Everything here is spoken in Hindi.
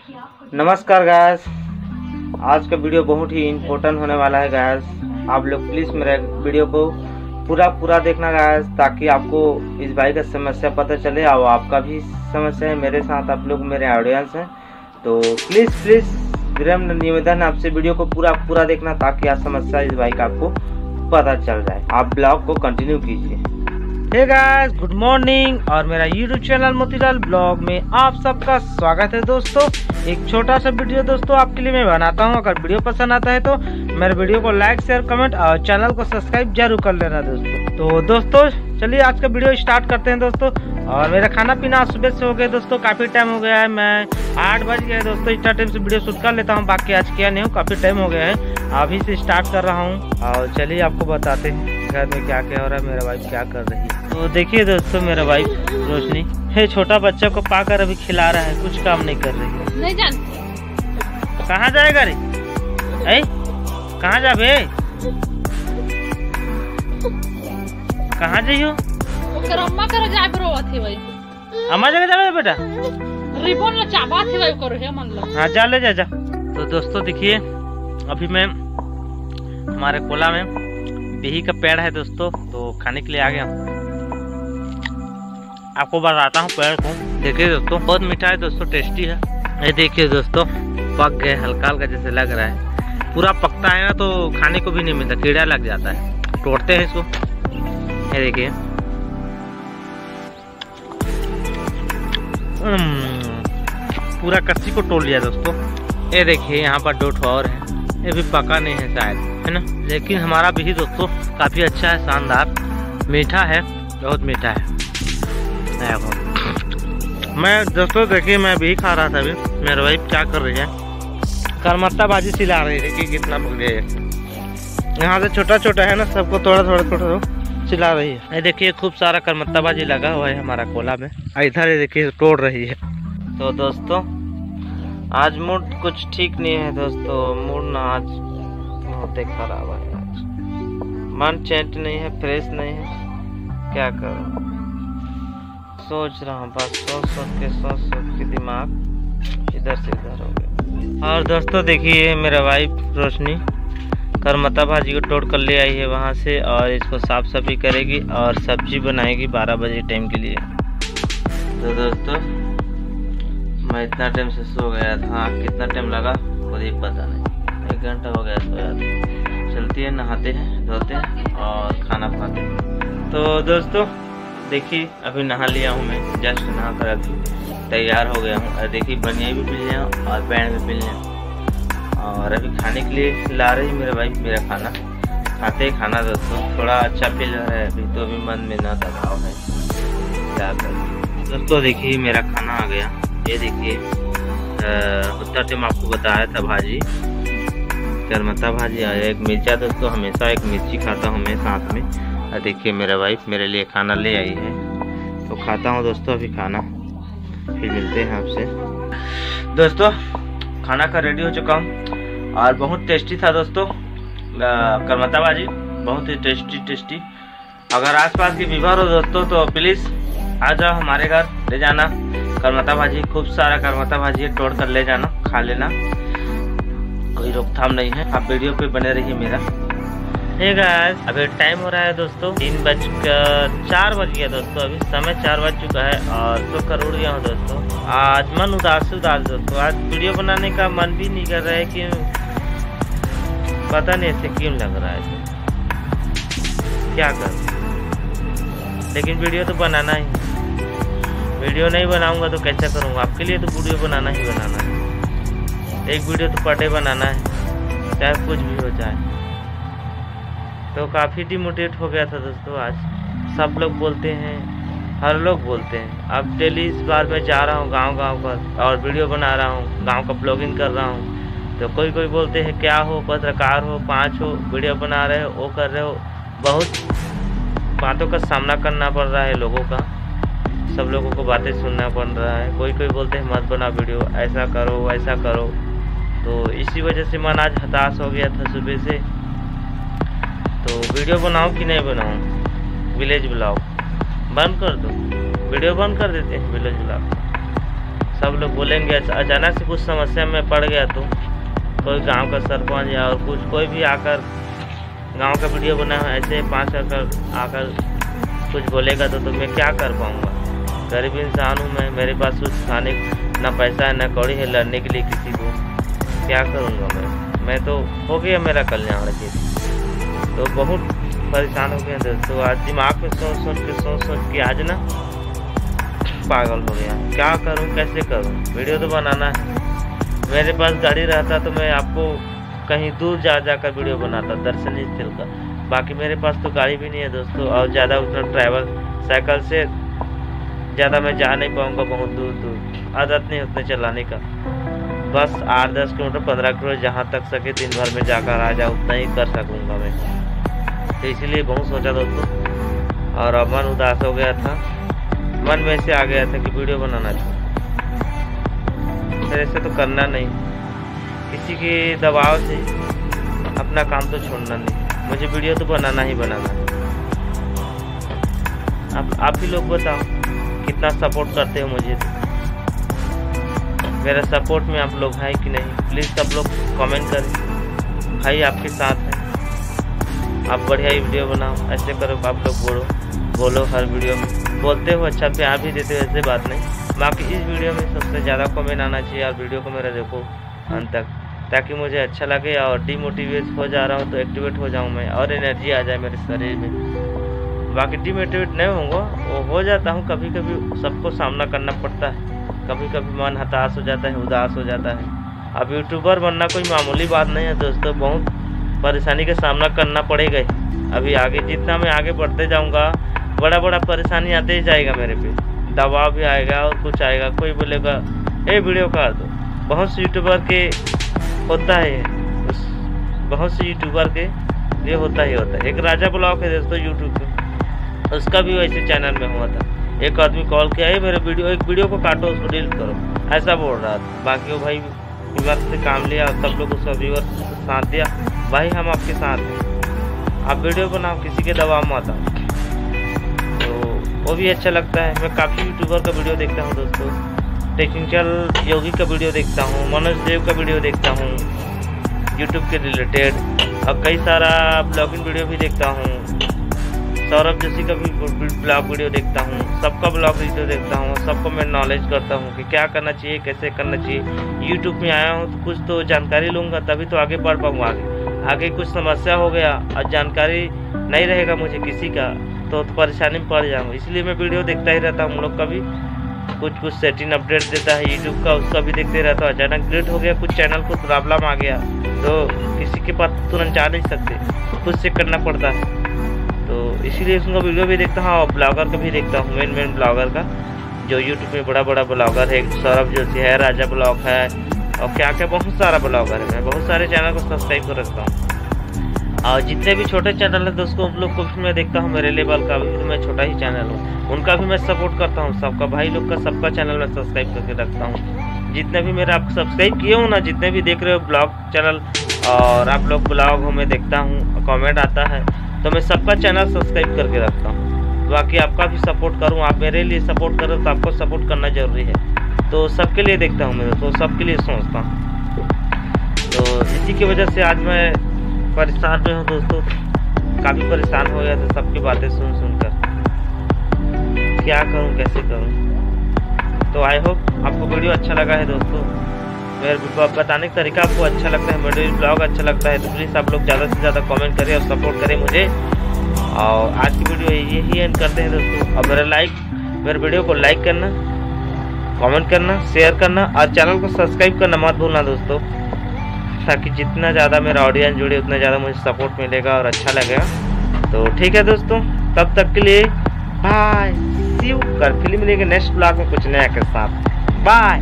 नमस्कार गाइस, आज का वीडियो बहुत ही इम्पोर्टेंट होने वाला है गाइस। आप लोग प्लीज़ मेरे वीडियो को पूरा देखना गाइस, ताकि आपको इस भाई का समस्या पता चले और आपका भी समस्या है मेरे साथ, आप लोग मेरे ऑडियंस हैं। तो प्लीज़ विनम्र निवेदन आपसे वीडियो को पूरा देखना, ताकि आप समस्या इस भाई का आपको पता चल जाए। आप ब्लॉग को कंटिन्यू कीजिए। हे गाइस, गुड मॉर्निंग और मेरा यूट्यूब चैनल मोतीलाल ब्लॉग में आप सबका स्वागत है। दोस्तों, एक छोटा सा वीडियो दोस्तों आपके लिए मैं बनाता हूं। अगर वीडियो पसंद आता है तो मेरे वीडियो को लाइक शेयर कमेंट और चैनल को सब्सक्राइब जरूर कर लेना दोस्तों। तो दोस्तों चलिए आज का वीडियो स्टार्ट करते हैं दोस्तों। और मेरा खाना पीना सुबह से हो गया दोस्तों, काफ़ी टाइम हो गया है। मैं 8 बज गया है दोस्तों, इतना टाइम से वीडियो शूट कर लेता हूँ, बाकी आज किया नहीं हूँ, काफ़ी टाइम हो गया है। अभी से स्टार्ट कर रहा हूँ और चलिए आपको बताते हैं घर में क्या क्या हो रहा है, मेरा वाइफ क्या कर रही है। तो देखिए दोस्तों, मेरा वाइफ रोशनी है, छोटा बच्चा को पाकर अभी खिला रहा है, कुछ काम नहीं कर रही है। नहीं जानती कहाँ जाएगा रे, कहाँ जा बे, कहाँ जाइयो? अम्मा कर जाए ब्रो अथी भाई, अम्मा जगह जावे बेटा, रिबन ला चाबा थी भाई करो है मन लो। हाँ जा ले जा। तो दोस्तों देखिए, अभी मैं हमारे कोला में बिही का पेड़ है दोस्तों, तो खाने के लिए आ गया हूँ। आपको बताता हूँ पेड़ को। देखिए दोस्तों, बहुत मीठा है दोस्तों, टेस्टी है। ये देखिए दोस्तों, पक गए, हल्का हल्का जैसे लग रहा है। पूरा पकता है ना तो खाने को भी नहीं मिलता, कीड़ा लग जाता है। तोड़ते हैं इसको, ये देखिए पूरा कच्ची को तोड़ लिया दोस्तों। ये देखिए यहाँ पर 2 और है, ये भी पका नहीं है शायद, है ना। लेकिन हमारा भी दोस्तों काफी अच्छा है, शानदार मीठा है, बहुत मीठा है। मैं दोस्तों देखिए, मैं भी खा रहा था अभी। मेरे वाइफ क्या कर रही है, करमत्ता बाजी सिला रही है कि कितना पक गया। यहाँ से छोटा छोटा है ना, सबको थोड़ा सिला रही है। ये देखिए खूब सारा करमत्ता बाजी लगा हुआ है हमारा कोला में। इधर ये देखिए तोड़ रही है। तो दोस्तों आज मूड कुछ ठीक नहीं है दोस्तों, मूड ना आज बहुत ही खराब है। आज मन चैंट नहीं है, फ्रेश नहीं है, क्या करूं। सोच रहा हूँ बस, सोच के दिमाग इधर से इधर हो गया। और दोस्तों देखिए, मेरा वाइफ रोशनी करमत्ता भाजी को तोड़ कर ले आई है वहाँ से, और इसको साफ सफाई करेगी और सब्जी बनाएगी 12 बजे टाइम के लिए। तो दोस्तों मैं इतना टाइम से सो गया था, कितना टाइम लगा खुद ही पता नहीं, 1 घंटा हो गया सोया था। चलती है, नहाते हैं, धोते हैं और खाना खाते हैं। तो दोस्तों देखिए, अभी नहा लिया हूँ मैं, जस्ट नहा कर अभी तैयार हो गया हूँ। और देखिए बनिया भी पिल लिया और पैंट भी पिल लिया, और अभी खाने के लिए ला रही मेरे भाई मेरा खाना। खाते ही खाना दोस्तों, थोड़ा अच्छा फील हो रहा है अभी, तो अभी मन में ना दबाव है, क्या करें। दोस्तों देखिए मेरा खाना आ गया। ये देखिए उतना टाइम आपको बताया था भाजी, करमत्ता भाजी और एक मिर्चा दोस्तों, हमेशा एक मिर्ची खाता हूँ मैं साथ में। और देखिए मेरा वाइफ मेरे लिए खाना ले आई है, तो खाता हूँ दोस्तों अभी खाना, फिर मिलते हैं आपसे। दोस्तों खाना का रेडी हो चुका हूँ और बहुत टेस्टी था दोस्तों, करमत्ता भाजी बहुत ही टेस्टी। अगर आसपास के विभर हो दोस्तों तो प्लीज़ आ जाओ हमारे घर, ले जाना करमत्ता भाजी। खूब सारा करमत्ता भाजी है, तोड़ कर ले जाना, खा लेना, कोई रोकथाम नहीं है। आप वीडियो पे बने रहिए मेरा। हे गाइस, अभी टाइम हो रहा है दोस्तों 3:04 बज गया दोस्तों, अभी समय 4 बज चुका है और तो कर उड़ गया हूँ दोस्तों। आज मन उदास दोस्तों, आज वीडियो बनाने का मन भी नहीं कर रहा है, कि पता नहीं ऐसे क्यों लग रहा है, क्या कर। लेकिन वीडियो तो बनाना ही, वीडियो नहीं बनाऊंगा तो कैसे करूँगा। आपके लिए तो वीडियो बनाना ही बनाना है, एक वीडियो तो पर डे बनाना है, चाहे कुछ भी हो जाए। तो काफ़ी डिमोटिवेट हो गया था दोस्तों आज। सब लोग बोलते हैं, हर लोग बोलते हैं, अब डेली इस बार मैं जा रहा हूँ गांव पर और वीडियो बना रहा हूँ, गांव का ब्लॉगिंग कर रहा हूँ। तो कोई बोलते हैं क्या हो, पत्रकार हो, 5 हो, वीडियो बना रहे हो, वो कर रहे हो। बहुत बातों का सामना करना पड़ रहा है लोगों का, सब लोगों को बातें सुनना पड़ रहा है। कोई बोलते हैं मत बना वीडियो, ऐसा करो वैसा करो। तो इसी वजह से मन आज हताश हो गया था सुबह से। तो वीडियो बनाऊं कि नहीं बनाऊं, विलेज ब्लॉग बंद कर दो, वीडियो बंद कर देते हैं विलेज ब्लॉग। सब लोग बोलेंगे अचानक से कुछ समस्या में पड़ गया तो कोई गांव का सरपंच या और कोई भी आकर गांव का वीडियो बना ऐसे 5 आकर कुछ बोलेगा तो मैं क्या कर पाऊँगा। गरीब इंसान हूँ मैं, मेरे पास कुछ खाने ना पैसा है ना कौड़ी है लड़ने के लिए किसी को, क्या करूँगा मैं तो हो गया मेरा कल्याण के। तो बहुत परेशान हो गए दोस्तों, आज दिमाग में सोच के आज ना पागल हो गया। क्या करूं कैसे करूं, वीडियो तो बनाना है। मेरे पास गाड़ी रहता तो मैं आपको कहीं दूर जाकर वीडियो बनाता दर्शनीय स्थल का। बाकी मेरे पास तो गाड़ी भी नहीं है दोस्तों, और ज़्यादा उतना ट्रैवल साइकिल से ज़्यादा मैं जा नहीं पाऊँगा बहुत दूर, आदत नहीं उतने चलाने का। बस 8-10 किलोमीटर 15 किलोमीटर जहाँ तक सके दिन भर में जाकर आ जाओ उतना ही कर सकूँगा मैं। तो इसीलिए बहुत सोचा दोस्तों, और अब मन उदास हो गया था, मन में से आ गया था कि वीडियो बनाना चाहिए। फिर ऐसे तो करना नहीं, किसी के दबाव से अपना काम तो छोड़ना नहीं, मुझे वीडियो तो बनाना ही बनाना है। आप ही लोग बताओ कितना सपोर्ट करते हो मुझे, मेरा सपोर्ट में आप लोग हैं कि नहीं। प्लीज़ सब लोग कमेंट करें, भाई आपके साथ है, आप बढ़िया ही वीडियो बनाओ, ऐसे करो। आप लोग बोलो हर वीडियो में बोलते हो, अच्छा प्यार भी देते हो, ऐसे बात नहीं। बाकी इस वीडियो में सबसे ज़्यादा कमेंट आना चाहिए, और वीडियो को मेरा देखो अंत तक, ताकि मुझे अच्छा लगे। और डिमोटिवेट हो जा रहा हूँ तो एक्टिवेट हो जाऊँ मैं, और एनर्जी आ जाए मेरे शरीर में। बाकी डिमोटिवेट नहीं होऊंगा, वो हो जाता हूँ कभी कभी, सबको सामना करना पड़ता है। कभी कभी मन हताश हो जाता है, उदास हो जाता है। अब यूट्यूबर बनना कोई मामूली बात नहीं है दोस्तों, बहुत परेशानी का सामना करना पड़ेगा। अभी आगे जितना मैं आगे बढ़ते जाऊँगा बड़ा परेशानी आते ही जाएगा मेरे पे, दबाव भी आएगा और कुछ आएगा। कोई बोलेगा ए वीडियो कर दो, बहुत से यूट्यूबर के होता है, बहुत से यूट्यूबर के ये होता ही होता है। एक राजा ब्लॉग है दोस्तों यूट्यूब पे, उसका भी वैसे चैनल में हुआ था। एक आदमी कॉल किया है मेरे एक वीडियो को काटो, उसको डिलीट करो, ऐसा बोल रहा था। बाकी वो भाई व्यूअर्स से काम लिया, सब लोग उसका व्यूअर्स से साथ दिया। भाई हम आपके साथ हैं, आप वीडियो बनाओ, किसी के दबाव में आता। वो भी अच्छा लगता है। मैं काफ़ी यूट्यूबर का वीडियो देखता हूँ दोस्तों, टेक्निकल योगी का वीडियो देखता हूँ, मनोज देव का वीडियो देखता हूँ यूट्यूब के रिलेटेड, और कई सारा ब्लॉगिंग वीडियो भी देखता हूँ। सौरभ जोशी का भी ब्लॉग वीडियो देखता हूँ, सबका ब्लॉग वीडियो देखता हूँ, सबको मैं नॉलेज करता हूँ कि क्या करना चाहिए, कैसे करना चाहिए। यूट्यूब में आया हूँ तो कुछ तो जानकारी लूँगा, तभी तो आगे बढ़ पाऊँगा। आगे कुछ समस्या हो गया और जानकारी नहीं रहेगा मुझे किसी का, तो परेशानी में पड़ जाऊँगा। इसलिए मैं वीडियो देखता ही रहता हूँ। हम लोग का भी कुछ सेटिंग अपडेट देता है यूट्यूब का, उसका भी देखते रहता हूँ। अचानक डिलीट हो गया, कुछ चैनल को प्रॉब्लम आ गया तो किसी के पास तुरंत जा नहीं सकते, खुद से करना पड़ता है। तो इसीलिए उसका वीडियो भी देखता हूँ, और ब्लॉगर का भी देखता हूँ। मेन ब्लॉगर का जो यूट्यूब में बड़ा ब्लॉगर है, सौरभ जोशी है, राजा ब्लॉग है, और क्या बहुत सारा ब्लॉगर है। मैं बहुत सारे चैनल को सब्सक्राइब कर रखता हूँ, और जितने भी छोटे चैनल है दोस्तों उन लोग को भी मैं देखता हूँ। मेरे लेवल का भी मैं छोटा ही चैनल हूँ, उनका भी मैं सपोर्ट करता हूँ। सबका भाई लोग का सबका चैनल मैं सब्सक्राइब करके रखता हूँ। जितने भी मेरा आप सब्सक्राइब किए हो ना, जितने भी देख रहे हो ब्लॉग चैनल, और आप लोग ब्लॉग हो मैं देखता हूँ, कमेंट आता है, तो मैं सबका चैनल सब्सक्राइब करके रखता हूँ। बाकी आपका भी सपोर्ट करूँ, आप मेरे लिए सपोर्ट करो तो आपको सपोर्ट करना ज़रूरी है। तो सबके लिए देखता हूँ मैं, तो सबके लिए सोचता हूँ। तो इसी की वजह से आज मैं परेशान में हूँ दोस्तों, काफ़ी परेशान हो गया था सबकी बातें सुनकर। क्या करूँ कैसे करूँ। तो आई होप आपको वीडियो अच्छा लगा है दोस्तों, मेरे बताने का तरीका आपको अच्छा लगता है, मेरे ब्लॉग अच्छा लगता है, तो प्लीज़ आप लोग ज़्यादा से ज़्यादा कमेंट करें और सपोर्ट करें मुझे। और आज की वीडियो यही एंड करते हैं दोस्तों। और मेरे वीडियो को लाइक करना, कमेंट करना, शेयर करना, और चैनल को सब्सक्राइब करना मत भूलना दोस्तों, ताकि जितना ज़्यादा मेरा ऑडियंस जुड़े उतना ज़्यादा मुझे सपोर्ट मिलेगा और अच्छा लगेगा। तो ठीक है दोस्तों, तब तक के लिए बाय, सी यू। कर फिल्म मिलेंगे नेक्स्ट ब्लॉग में कुछ नया के साथ। बाय।